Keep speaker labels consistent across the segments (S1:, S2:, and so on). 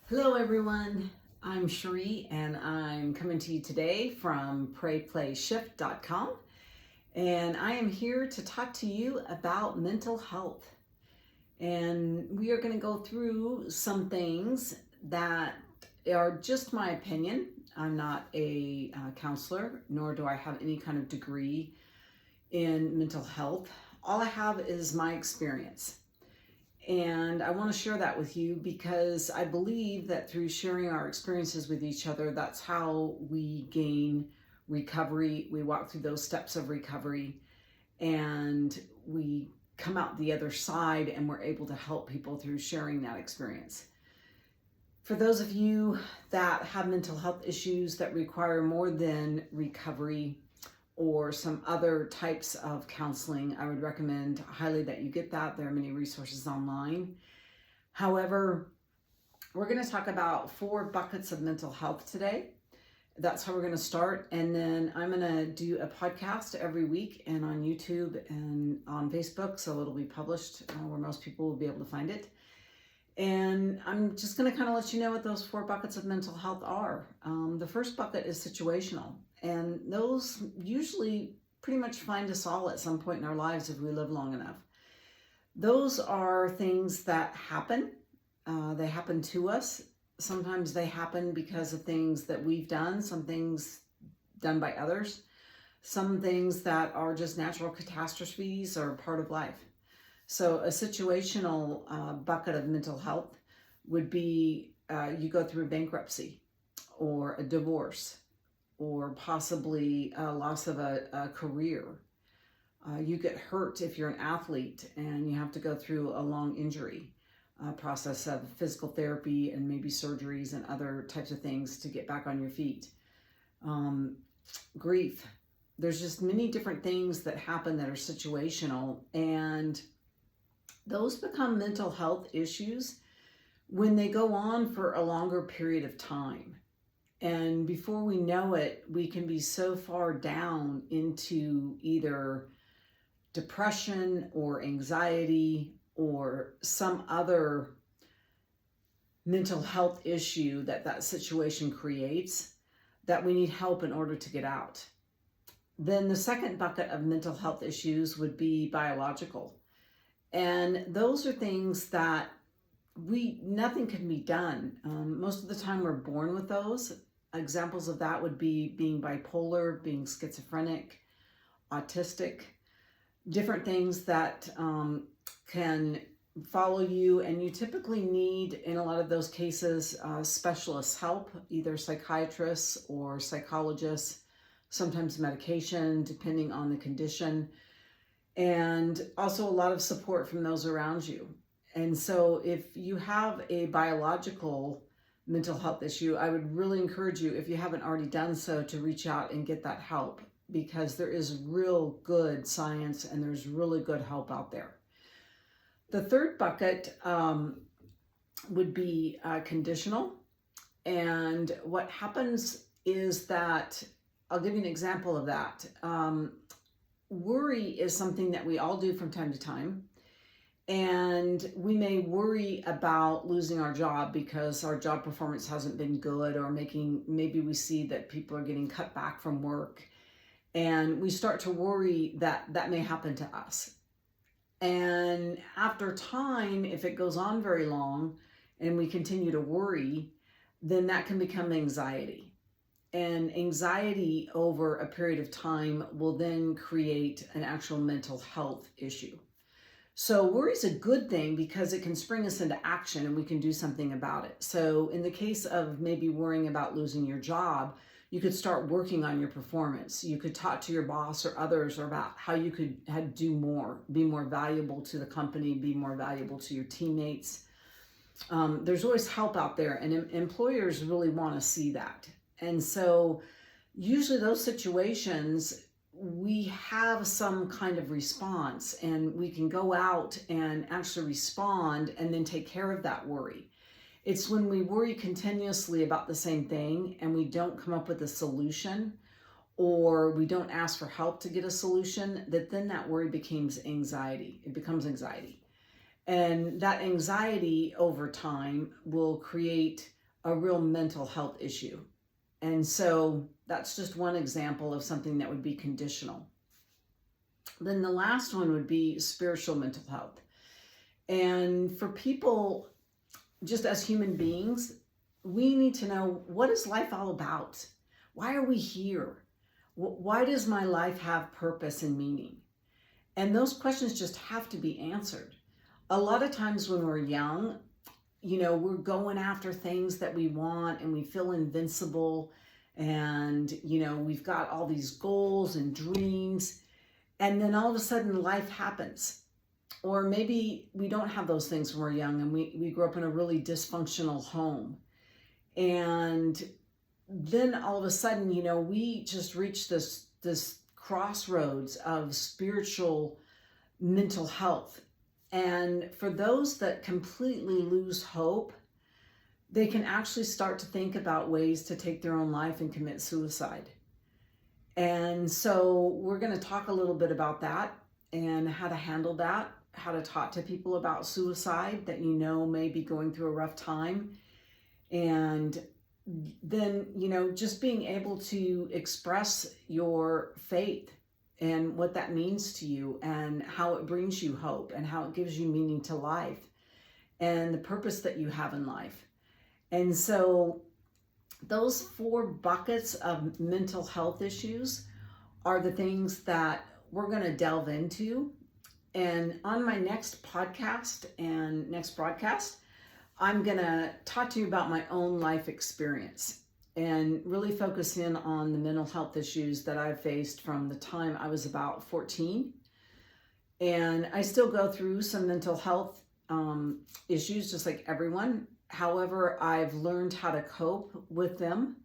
S1: Hello, everyone. I'm Cherie, and I'm coming to you today from PrayPlayShift.com. And I am here to talk to you about mental health. And we are going to go through some things that are just my opinion. I'm not a counselor, nor do I have any kind of degree in mental health. All I have is my experience. And I want to share that with you because I believe that through sharing our experiences with each other, that's how we gain recovery. We walk through those steps of recovery and we come out the other side and we're able to help people through sharing that experience. For those of you that have mental health issues that require more than recovery or some other types of counseling, I would recommend highly that you get that. There are many resources online. However, we're going to talk about 4 buckets of mental health today. That's how we're going to start. And then I'm going to do a podcast every week and on YouTube and on Facebook. So it'll be published where most people will be able to find it. And I'm just going to kind of let you know what those 4 buckets of mental health are. The first bucket is situational. And those usually pretty much find us all at some point in our lives if we live long enough. Those are things that happen. They happen to us. Sometimes they happen because of things that we've done, some things done by others, some things that are just natural catastrophes or part of life. So a situational bucket of mental health would be you go through a bankruptcy or a divorce, or possibly a loss of a career. You get hurt if you're an athlete and you have to go through a long injury process of physical therapy and maybe surgeries and other types of things to get back on your feet. Grief. There's just many different things that happen that are situational, and those become mental health issues when they go on for a longer period of time. And before we know it, we can be so far down into either depression or anxiety or some other mental health issue that situation creates that we need help in order to get out. Then the second bucket of mental health issues would be biological. And those are things that nothing can be done. Most of the time we're born with those. Examples of that would be being bipolar, being schizophrenic, autistic, different things that can follow you. And you typically need, in a lot of those cases, specialist help, either psychiatrists or psychologists, sometimes medication, depending on the condition, and also a lot of support from those around you. And so if you have a biological mental health issue, I would really encourage you, if you haven't already done so, to reach out and get that help, because there is real good science and there's really good help out there. The third bucket would be conditional. And what happens is that, I'll give you an example of that. Worry is something that we all do from time to time. And we may worry about losing our job because our job performance hasn't been good, or maybe we see that people are getting cut back from work. And we start to worry that that may happen to us. And after time, if it goes on very long and we continue to worry, then that can become anxiety. And anxiety over a period of time will then create an actual mental health issue. So worry is a good thing because it can spring us into action and we can do something about it. So in the case of maybe worrying about losing your job, you could start working on your performance. You could talk to your boss or others about how you could do more, be more valuable to the company, be more valuable to your teammates. There's always help out there, and employers really want to see that. And so usually those situations, we have some kind of response, and we can go out and actually respond and then take care of that worry. It's when we worry continuously about the same thing and we don't come up with a solution, or we don't ask for help to get a solution, that then that worry becomes anxiety. It becomes anxiety. And that anxiety over time will create a real mental health issue. And so that's just one example of something that would be conditional. Then the last one would be spiritual mental health. And for people, just as human beings, we need to know, what is life all about? Why are we here? Why does my life have purpose and meaning? And those questions just have to be answered. A lot of times when we're young, we're going after things that we want and we feel invincible, and, we've got all these goals and dreams, and then all of a sudden life happens. Or maybe we don't have those things when we're young and we grew up in a really dysfunctional home. And then all of a sudden, we just reach this crossroads of spiritual mental health. And for those that completely lose hope, they can actually start to think about ways to take their own life and commit suicide. And so we're going to talk a little bit about that and how to handle that, how to talk to people about suicide that may be going through a rough time. And then, just being able to express your faith and what that means to you and how it brings you hope and how it gives you meaning to life and the purpose that you have in life. And so those 4 buckets of mental health issues are the things that we're going to delve into. And on my next podcast and next broadcast, I'm going to talk to you about my own life experience and really focus in on the mental health issues that I've faced from the time I was about 14. And I still go through some mental health issues, just like everyone. However, I've learned how to cope with them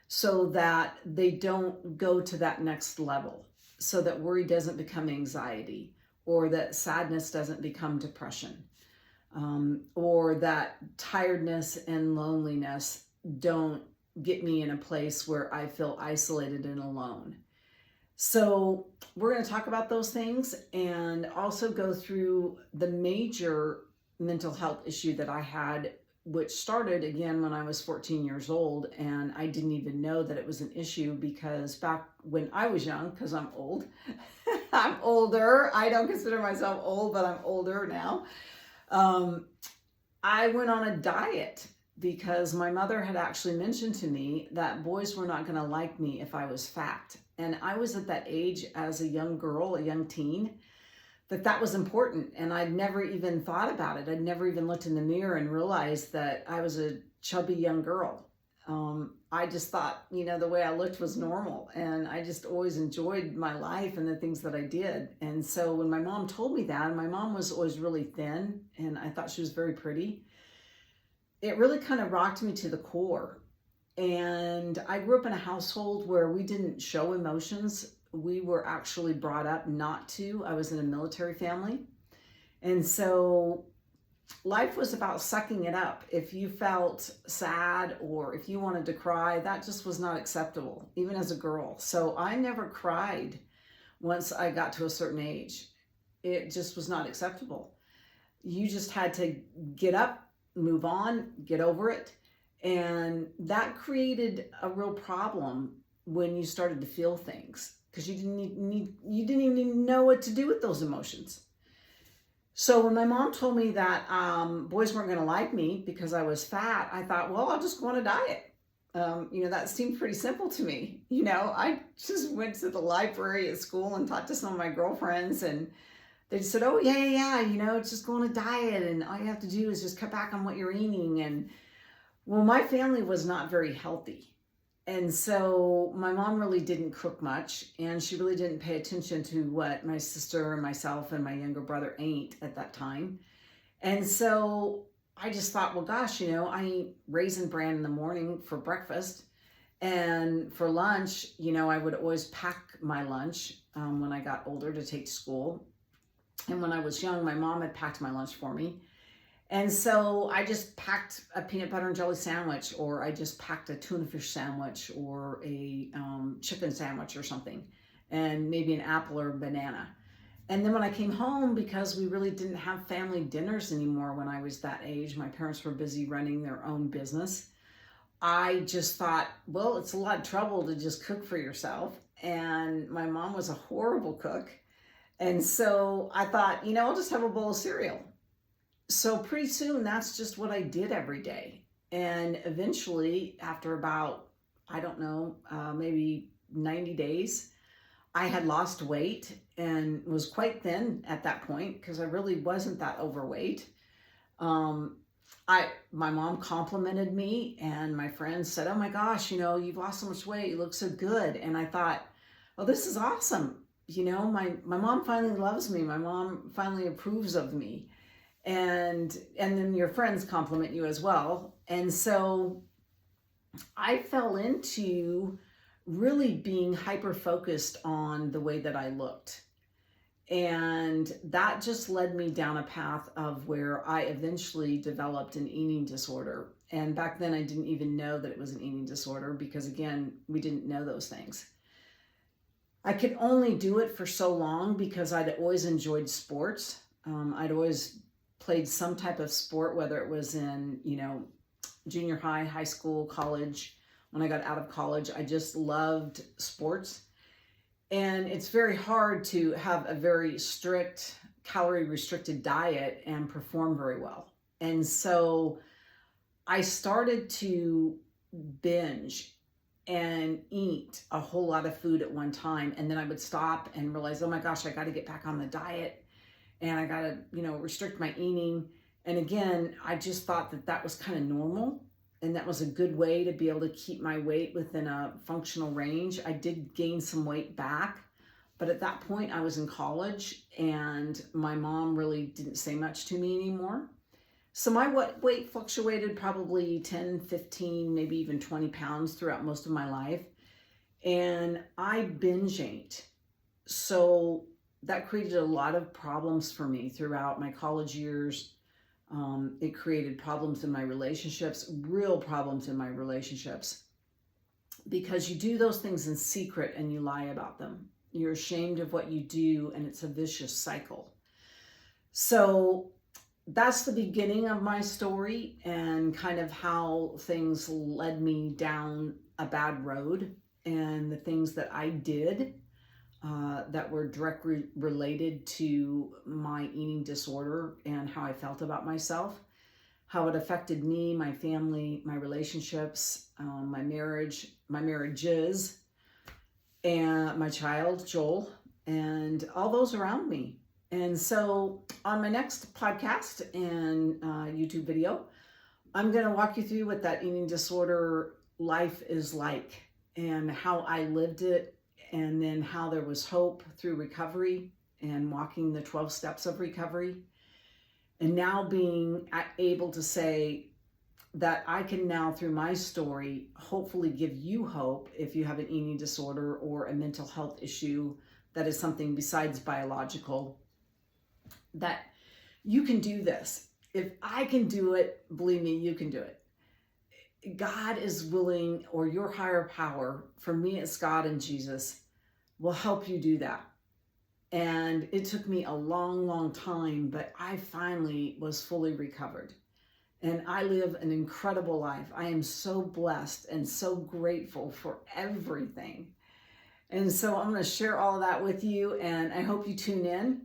S1: so that they don't go to that next level, so that worry doesn't become anxiety, or that sadness doesn't become depression, or that tiredness and loneliness don't get me in a place where I feel isolated and alone. So we're going to talk about those things and also go through the major mental health issue that I had, which started again when I was 14 years old, and I didn't even know that it was an issue, because back when I was young, because I'm old, I'm older, I don't consider myself old, but I'm older now, I went on a diet because my mother had actually mentioned to me that boys were not going to like me if I was fat. And I was at that age as a young girl, a young teen, that was important. And I'd never even thought about it. I'd never even looked in the mirror and realized that I was a chubby young girl. I just thought, the way I looked was normal. And I just always enjoyed my life and the things that I did. And so when my mom told me that, and my mom was always really thin, and I thought she was very pretty, it really kind of rocked me to the core. And I grew up in a household where we didn't show emotions. We were actually brought up not to. I was in a military family. And so life was about sucking it up. If you felt sad or if you wanted to cry, that just was not acceptable, even as a girl. So I never cried once I got to a certain age. It just was not acceptable. You just had to get up, move on, get over it. And that created a real problem when you started to feel things, because you didn't even know what to do with those emotions. So when my mom told me that boys weren't going to like me because I was fat, I thought, well, I'll just go on a diet. That seemed pretty simple to me. I just went to the library at school and talked to some of my girlfriends, and they just said, oh, yeah, it's just go on a diet, and all you have to do is just cut back on what you're eating. And well, my family was not very healthy. And so my mom really didn't cook much, and she really didn't pay attention to what my sister and myself and my younger brother ate at that time. And so I just thought, well, gosh, I eat Raisin Bran in the morning for breakfast. And for lunch, I would always pack my lunch when I got older to take to school. And when I was young, my mom had packed my lunch for me. And so I just packed a peanut butter and jelly sandwich, or I just packed a tuna fish sandwich, or a chicken sandwich or something, and maybe an apple or a banana. And then when I came home, because we really didn't have family dinners anymore when I was that age, my parents were busy running their own business. I just thought, well, it's a lot of trouble to just cook for yourself. And my mom was a horrible cook. And so I thought, I'll just have a bowl of cereal. So pretty soon, that's just what I did every day. And eventually, after about, I don't know, maybe 90 days, I had lost weight and was quite thin at that point because I really wasn't that overweight. Um, my mom complimented me, and my friends said, "Oh my gosh, you've lost so much weight. You look so good." And I thought, "Oh, this is awesome. My mom finally loves me. My mom finally approves of me." And then your friends compliment you as well. And so I fell into really being hyper focused on the way that I looked. And that just led me down a path of where I eventually developed an eating disorder. And back then I didn't even know that it was an eating disorder because, again, we didn't know those things. I could only do it for so long because I'd always enjoyed sports. I'd always played some type of sport, whether it was in, junior high, high school, college. When I got out of college, I just loved sports. And it's very hard to have a very strict, calorie restricted diet and perform very well. And so I started to binge and eat a whole lot of food at one time. And then I would stop and realize, oh my gosh, I got to get back on the diet and I got to, restrict my eating. And again, I just thought that that was kind of normal. And that was a good way to be able to keep my weight within a functional range. I did gain some weight back, but at that point I was in college and my mom really didn't say much to me anymore. So my weight fluctuated probably 10, 15, maybe even 20 pounds throughout most of my life. And I binge ate. So that created a lot of problems for me throughout my college years. It created problems in my relationships, real problems in my relationships, because you do those things in secret and you lie about them. You're ashamed of what you do, and it's a vicious cycle. So that's the beginning of my story and kind of how things led me down a bad road and the things that I did that were directly related to my eating disorder and how I felt about myself, how it affected me, my family, my relationships, my marriages, and my child, Joel, and all those around me. And so on my next podcast and YouTube video, I'm going to walk you through what that eating disorder life is like and how I lived it, and then how there was hope through recovery and walking the 12 steps of recovery. And now being able to say that I can now, through my story, hopefully give you hope if you have an eating disorder or a mental health issue that is something besides biological, that you can do this. If I can do it, believe me, you can do it. God is willing, or your higher power, for me it's God and Jesus, will help you do that. And it took me a long, long time, but I finally was fully recovered. And I live an incredible life. I am so blessed and so grateful for everything. And so I'm going to share all of that with you, and I hope you tune in.